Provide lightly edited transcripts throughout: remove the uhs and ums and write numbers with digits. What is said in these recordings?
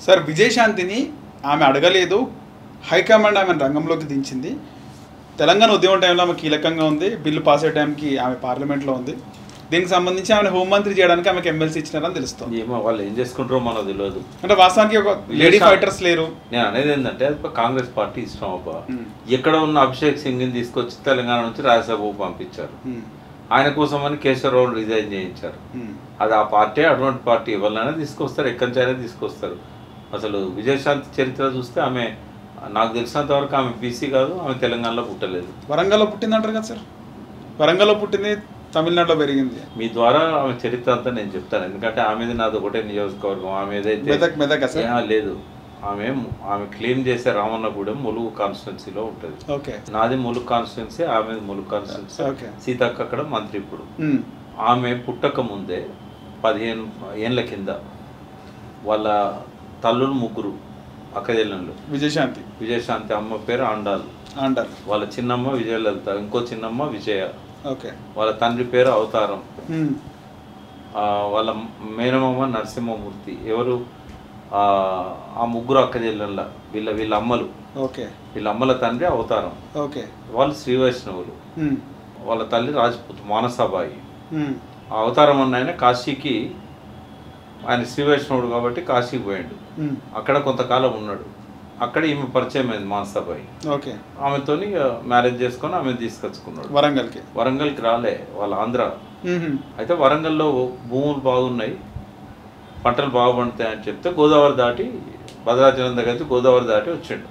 Sir విజయశాంతిని ఆమె అడగలేదు, high command ఆమెను రంగంలోకి దించింది. తెలంగాణ ఉద్యమం టైంలో ఆమె కీలకంగా ఉంది, బిల్లు పాస్ అయ్యే టైంకి ఆమె పార్లమెంట్లో ఉంది. దీనికి సంబంధించి ఆమె హోంమంత్రి చేయడానికి ఆమెకి ఎమ్మెల్సీ ఇచ్చినారని తెలుస్తుంది. ఏమో వాళ్ళు ఏం చేసుకుంటారో మనకు తెలియదు. అంటే వాస్తవానికి ఒక లేడీ ఫైటర్స్ లేరు. నేను అనేది ఏంటంటే కాంగ్రెస్ పార్టీ ఇష్టం అబ్బా. ఎక్కడ ఉన్న అభిషేక్ సింగ్ని తీసుకొచ్చి తెలంగాణ నుంచి రాజ్యసభకు పంపించారు. ఆయన కోసం అని కేశవరావు రిజైన్ చేయించారు. అది ఆ పార్టీ అటువంటి పార్టీ ఎవరినైనా తీసుకొస్తారు, ఎక్కడి నుంచి అయినా తీసుకొస్తారు. అసలు విజయశాంతి చరిత్ర చూస్తే ఆమె నాకు తెలిసినంత వరకు ఆమె బీసీ కాదు, ఆమె తెలంగాణలో పుట్టలేదు. వరంగల్లో పుట్టింది అంటారు కదా సార్. వరంగల్లో పుట్టింది, తమిళనాడులో పెరిగింది. మీ ద్వారా ఆమె చరిత్ర అంతా నేను చెప్తాను, ఎందుకంటే ఆమెది నాది ఒకటే నియోజకవర్గం. ఆమె ఏదైతే లేదు, ఆమె క్లెయిమ్ చేసే రామన్నగూడెం ములుగు కాన్స్టిట్యున్సీలో ఉంటుంది. నాది ములుగు కాన్స్టిట్యున్సీ, ఆమెది ములుగు కాన్స్టిట్యున్సీ. సీతక్క అక్కడ మంత్రి. ఇప్పుడు ఆమె పుట్టక ముందే 15 ఏళ్ళ కింద వాళ్ళ తల్లులు ముగ్గురు అక్కజెల్లెళ్ళు. విజయశాంతి అమ్మ పేరు ఆండాల్, వాళ్ళ చిన్నమ్మ విజయలలిత, ఇంకో చిన్నమ్మ విజయ, వాళ్ళ తండ్రి పేరు అవతారం, వాళ్ళ మేనమామ నరసింహమూర్తి. ఎవరు ఆ ముగ్గురు అక్కజెల్లెళ్ళ వీళ్ళ అమ్మలు. వీళ్ళ అమ్మల తండ్రి అవతారం, వాళ్ళు శ్రీ వైష్ణవులు. వాళ్ళ తల్లి రాజ్పుత్ మానసాబాయి. ఆ అవతారం అన్న ఆయన కాశీకి, ఆయన శ్రీ వైష్ణవుడు కాబట్టి కాశీకి పోయాడు. అక్కడ కొంతకాలం ఉన్నాడు. అక్కడ ఈమె పరిచయం అయింది మానసాబాయి. ఆమెతోని మ్యారేజ్ చేసుకొని ఆమె తీసుకొచ్చుకున్నాడు వరంగల్కి రాలే, వాళ్ళ ఆంధ్ర. అయితే వరంగల్లో భూములు బాగున్నాయి, పంటలు బాగా పండుతాయి అని చెప్తే గోదావరి దాటి భద్రాచలం దగ్గర గోదావరి దాటి వచ్చాడు.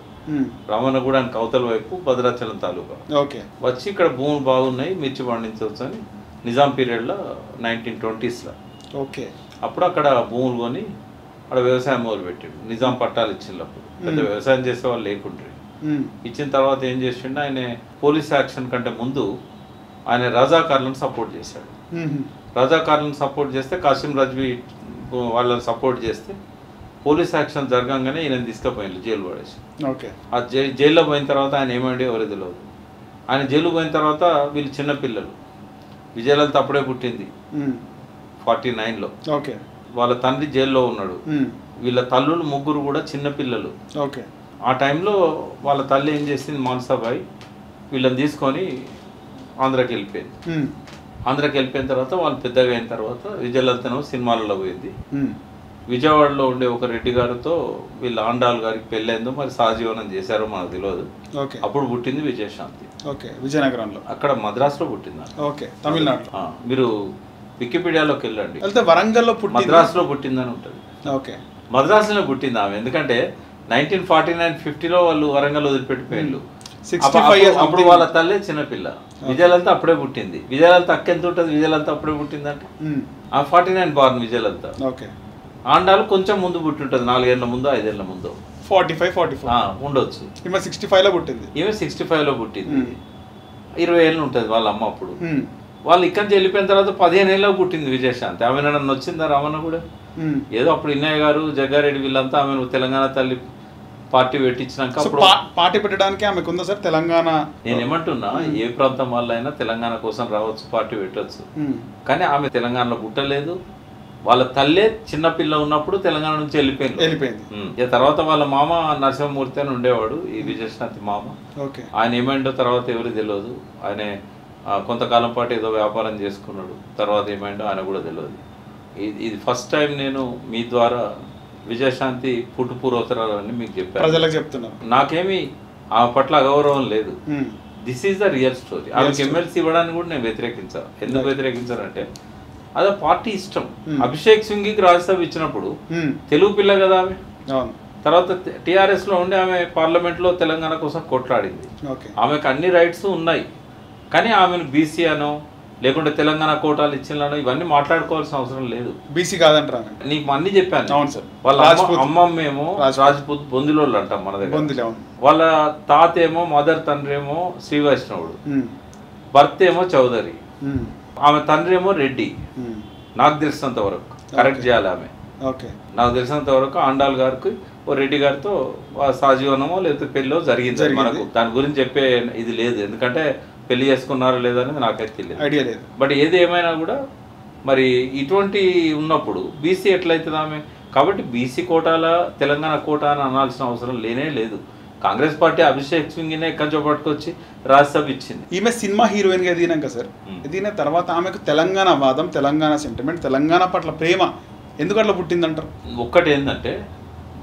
రామన్నగూడానికి అవతల వైపు భద్రాచలం తాలూకా వచ్చి ఇక్కడ భూములు బాగున్నాయి, మిర్చి పండించవచ్చు అని నిజాం పీరియడ్లో 1920sలో అప్పుడు అక్కడ భూములు కొని అక్కడ వ్యవసాయం మొదలు పెట్టాడు. నిజాం పట్టాలు ఇచ్చినప్పుడు పెద్ద వ్యవసాయం చేసే వాళ్ళు లేకుండ్రి. ఇచ్చిన తర్వాత ఏం చేసిండు, ఆయన పోలీస్ యాక్షన్ కంటే ముందు ఆయన రజాకార్లను సపోర్ట్ చేశాడు. రజాకార్లను సపోర్ట్ చేస్తే కాసిం రజ్వీ వాళ్ళని సపోర్ట్ చేస్తే పోలీస్ యాక్షన్ జరగంగానే ఈయన తీసుకుపోయింది జైలు పడేసి. ఆ జైల్లో పోయిన తర్వాత ఆయన ఏమండి ఎవరు తెలియదు. ఆయన జైలు పోయిన తర్వాత వీళ్ళు చిన్నపిల్లలు. విజయలలిత అప్పుడే పుట్టింది 49లో. వాళ్ళ తండ్రి జైల్లో ఉన్నాడు. వీళ్ళ తల్లులు ముగ్గురు కూడా చిన్నపిల్లలు. ఆ టైంలో వాళ్ళ తల్లి ఏం చేసింది, మానసాబాయి వీళ్ళని తీసుకొని ఆంధ్రాకి వెళ్ళిపోయింది. ఆంధ్రాకి వెళ్ళిపోయిన తర్వాత వాళ్ళు పెద్దగా అయిన తర్వాత విజయలలితను సినిమాలలో పోయింది. విజయవాడలో ఉండే ఒక రెడ్డి గారితో వీళ్ళ ఆండాల్ గారికి పెళ్ళైందో మరి సహజీవనం చేశారో మనకు తెలియదు. అప్పుడు పుట్టింది విజయశాంతి. విజయనగరంలో, అక్కడ మద్రాసులో పుట్టింది. తమిళనాడు. మీరు వికీపీడియాలోకి వెళ్ళండి, వరంగల్లో మద్రాసులో పుట్టిందని ఉంటుంది. మద్రాసులో పుట్టింది ఆమె. ఎందుకంటే 1949-50లో వాళ్ళు వరంగల్ వదిలిపెట్టిపోయాళ్ళు. అప్పుడు వాళ్ళ తల్లి చిన్నపిల్ల. విజయలలిత అప్పుడే పుట్టింది. విజయలలిత అక్క ఎంత ఉంటుంది, విజయలలిత అప్పుడే పుట్టిందంటే ఆ 49 బార్న్ విజయలలిత. ఆండాలు కొంచెం ముందు పుట్టింటుంది, 4 ఏళ్ళ ముందు 5 ఏళ్ళ ముందు, 45 ఉండొచ్చు. ఈమె 65లో పుట్టింది. ఈమె 65లో పుట్టింది. 20 ఏళ్ళు ఉంటుంది వాళ్ళ అమ్మ అప్పుడు. వాళ్ళు ఇక్కడి నుంచి వెళ్ళిపోయిన తర్వాత 15 ఏళ్ళకు పుట్టింది విజయశాంతి. ఆమె నన్ను వచ్చిందా రామన్న కూడా ఏదో అప్పుడు ఇన్నయ్య గారు జగ్గారెడ్డి వీళ్ళంతా ఆమెను తెలంగాణ తల్లి పార్టీ పెట్టించినాక పార్టీ పెట్టడానికి ఆమెకు ఉందా సార్ తెలంగాణ? నేను ఏమంటున్నా, ఏ ప్రాంతం వాళ్ళైనా తెలంగాణ కోసం రావచ్చు, పార్టీ పెట్టవచ్చు. కానీ ఆమె తెలంగాణలో పుట్టలేదు. వాళ్ళ తల్లే చిన్నపిల్ల ఉన్నప్పుడు తెలంగాణ నుంచి వెళ్ళిపోయింది. తర్వాత వాళ్ళ మామ నరసింహమూర్తి అని ఉండేవాడు, ఈ విజయశాంతి మామ. ఆయన ఏమైందో తర్వాత ఎవరికి తెలియదు. ఆయన కొంతకాలం పాటు ఏదో వ్యాపారం చేసుకున్నాడు, తర్వాత ఏమైందో ఆయన కూడా తెలియదు. ఇది ఫస్ట్ టైం నేను మీ ద్వారా విజయశాంతి పుట్టుపూర్వోత్తరాలని మీకు చెప్పాను, ప్రజలకు చెప్తున్నాను. నాకేమి ఆమె పట్ల అగౌరవం లేదు. This is the real story. ఆమెకి ఎమ్మెల్సీ ఇవ్వడానికి కూడా నేను వ్యతిరేకించాను. ఎందుకు వ్యతిరేకించానంటే అదే పార్టీ ఇష్టం. అభిషేక్ సింగ్కి రాజ్యసభ ఇచ్చినప్పుడు తెలుగు పిల్ల కదా ఆమె. తర్వాత టీఆర్ఎస్ లో ఉండి ఆమె పార్లమెంట్ లో తెలంగాణ కోసం కొట్లాడింది. ఆమెకు అన్ని రైట్స్ ఉన్నాయి, కానీ ఆమెను బీసీ అనో లేకుంటే తెలంగాణ కోటాలు ఇచ్చినానో ఇవన్నీ మాట్లాడుకోవాల్సిన అవసరం లేదు. బీసీ కాదంటారా? నీకు అన్ని చెప్పాను. వాళ్ళ అమ్మమ్మేమో రాజ్పూత్ బొందిలోళ్ళు అంటాం మన దగ్గర. వాళ్ళ తాత ఏమో మదర్ తండ్రి ఏమో శ్రీ వైష్ణవుడు, భర్త ఏమో చౌదరి, ఆమె తండ్రి ఏమో రెడ్డి. నాకు తెలిసినంత వరకు కరెక్ట్ చేయాలి ఆమె. నాకు తెలిసినంత వరకు ఆండాల్ గారికి ఓ రెడ్డి గారితో సహజీవనమో లేకపోతే పెళ్ళో జరిగింది. మనకు దాని గురించి చెప్పే ఇది లేదు, ఎందుకంటే పెళ్లి చేసుకున్నారో లేదనేది నాకైతే తెలియదు. బట్ ఏది ఏమైనా కూడా మరి ఇటువంటి ఉన్నప్పుడు బీసీ ఎట్లయితుంది ఆమె? కాబట్టి బీసీ కోటాల తెలంగాణ కోటా అని అనాల్సిన అవసరం లేనే లేదు. కాంగ్రెస్ పార్టీ అభిషేక్ సింగ్నే ఎక్కడి పట్టుకొచ్చి రాజ్యసభ ఇచ్చింది. ఈమె సినిమా హీరోయిన్గా ఎదిగినాక సార్, ఎదిగిన తర్వాత ఆమెకు తెలంగాణ వాదం, తెలంగాణ సెంటిమెంట్, తెలంగాణ పట్ల ప్రేమ ఎందుకు అట్లా పుట్టిందంటారు? ఒక్కటి ఏంటంటే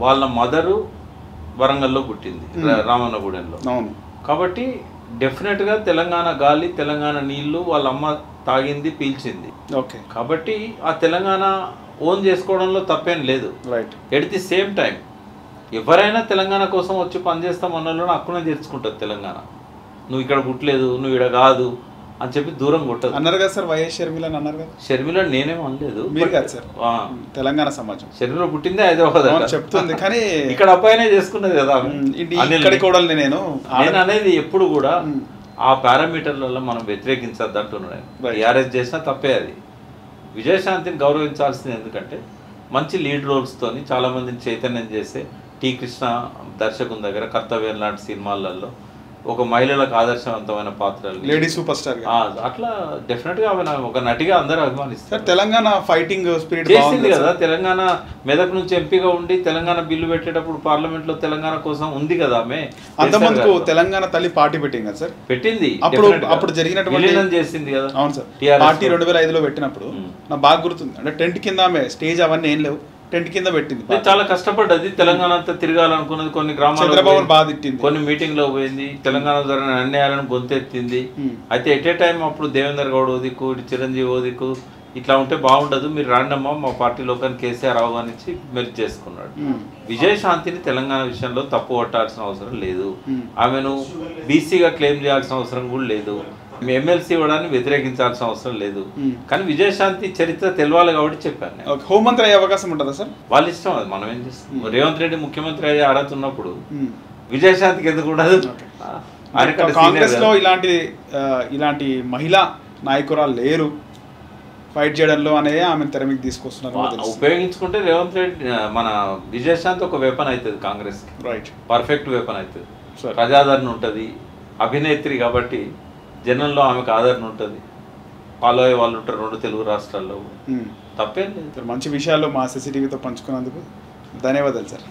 వాళ్ళ మదరు వరంగల్లో పుట్టింది, రామన్నగూడెంలో. అవును. కాబట్టి డెఫినెట్గా తెలంగాణ గాలి, తెలంగాణ నీళ్లు వాళ్ళ అమ్మ తాగింది, పీల్చింది. ఓకే. కాబట్టి ఆ తెలంగాణ ఓన్ చేసుకోవడంలో తప్పేం లేదు. Right. At the same time ఎవరైనా తెలంగాణ కోసం వచ్చి పనిచేస్తాం అన్నలో హక్కునే తెచ్చుకుంటుంది తెలంగాణ. నువ్వు ఇక్కడ పుట్టలేదు, నువ్వు ఇక్కడ కాదు అని చెప్పి దూరం కొట్టదు అన్నారు కదా సార్. వైఎస్ షర్మిల అన్నారు కదా. షర్మిల నేనేం అనలేదు, మీరు కాదు సార్, తెలంగాణ సమాజం. షర్మిల పుట్టిందే హైదరాబాద్ చెప్తుంది, కానీ ఇక్కడ అబ్బాయినే చేసుకున్నది కదా. నేను అనేది ఎప్పుడు కూడా ఆ పారామీటర్లలో మనం వ్యతిరేకించద్దు అంటున్నాను. టీఆర్ఎస్ చేసినా తప్పే అది. విజయశాంతిని గౌరవించాల్సింది, ఎందుకంటే మంచి లీడ్ రోల్స్తోని చాలామందిని చైతన్యం చేసే టీ కృష్ణ దర్శకుని దగ్గర కర్తవ్యం లాంటి సినిమాలలో ఒక మహిళలకు ఆదర్శవంతమైన పాత్రలు, లేడీ సూపర్ స్టార్, అట్లా డెఫినెట్ గా ఒక నటిగా అందరూ అభిమానిస్తారు. తెలంగాణ ఫైటింగ్ స్పిరిట్ చేసింది కదా. తెలంగాణ మెదక్ నుంచి ఎంపీగా ఉండి తెలంగాణ బిల్లు పెట్టేటప్పుడు పార్లమెంట్ లో తెలంగాణ కోసం ఉంది కదా ఆమె. అంతమందికి తెలంగాణ తల్లి పార్టీ పెట్టింది కదా సార్. పెట్టింది అప్పుడు జరిగినటువంటి చేసింది కదా. అవును సార్. పార్టీ 2005లో పెట్టినప్పుడు నాకు బాగా గుర్తుంది. అంటే టెంట్ కింద ఆమె స్టేజ్ అవన్నీ ఏం లేవు, టెంట్ కింద పెట్టింది. చాలా కష్టపడ్డది. తెలంగాణ అంతా తిరగాలనుకున్నది. కొన్ని గ్రామాలు, కొన్ని మీటింగ్ లో పోయింది. తెలంగాణ జరిగిన అన్యాయాలను గొంతెత్తింది. అయితే ఎట్ ఏ టైం అప్పుడు దేవేందర్ గౌడ్ ఓదిక్కు, చిరంజీవి ఓదిక్కు, ఇట్లా ఉంటే బాగుండదు, మీరు రాండమ్మా మా పార్టీలోకి కేసీఆర్ ఆహ్వానించి మెరిట్ చేసుకున్నాడు. విజయశాంతిని తెలంగాణ విషయంలో తప్పు పట్టాల్సిన అవసరం లేదు. ఆమెను బీసీగా క్లెయిమ్ చేయాల్సిన అవసరం కూడా లేదు. ఎమ్మెల్సీ ఇవ్వడాన్ని వ్యతిరేకించాల్సిన అవసరం లేదు. కానీ విజయశాంతి చరిత్ర తెలవాలి కాబట్టి చెప్పాను. హోంమంత్రి అయ్యే అవకాశం ఉంటుందా సార్? వాళ్ళ ఇష్టం, అది మనం ఏం చేస్తాం. రేవంత్ రెడ్డి ముఖ్యమంత్రి అయ్యే అర్హత ఉన్నప్పుడు విజయశాంతికి ఎందుకు ఉండదు? కాంగ్రెస్ లో ఇలాంటి మహిళా నాయకురాలు లేరు ఫైట్ చేయడంలో అనేది ఆమె తెర మీద తీసుకొస్తున్నారు. ఉపయోగించుకుంటే రేవంత్ రెడ్డి, మన విజయశాంతి ఒక వెపన్ అవుతుంది కాంగ్రెస్ కి. రైట్. పర్ఫెక్ట్ వెపన్ అవుతుంది. ప్రజాదరణ ఉంటుంది. అభినేత్రి కాబట్టి జనంలో ఆమెకు ఆదరణ ఉంటుంది. ఫాలో అయ్యే వాళ్ళు ఉంటారు 2 తెలుగు రాష్ట్రాల్లో. తప్పేం లేదు. మంచి విషయాలు మా సిసిటీవీతో పంచుకున్నందుకు ధన్యవాదాలు సార్.